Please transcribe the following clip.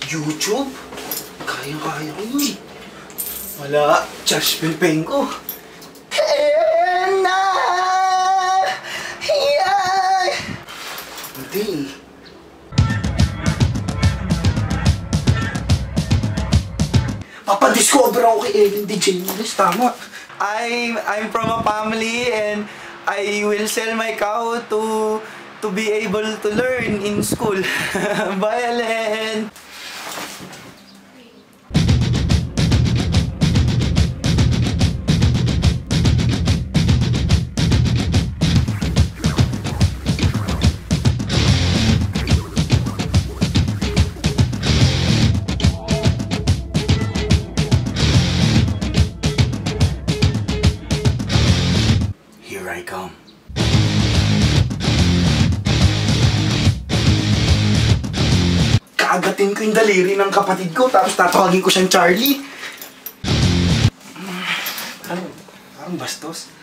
YouTube? Kaya-kaya ko yun. Wala, Josh Pilpenko. Hindi. Papadiscover ako kay Ellen DeGeneres, tama. I'm from a family and I will sell my cow to be able to learn in school. Bye, Ellen! Here I come. Kaagatin ko yung daliri ng kapatid ko, tapos tatawagin ko siyang Charlie. Parang bastos.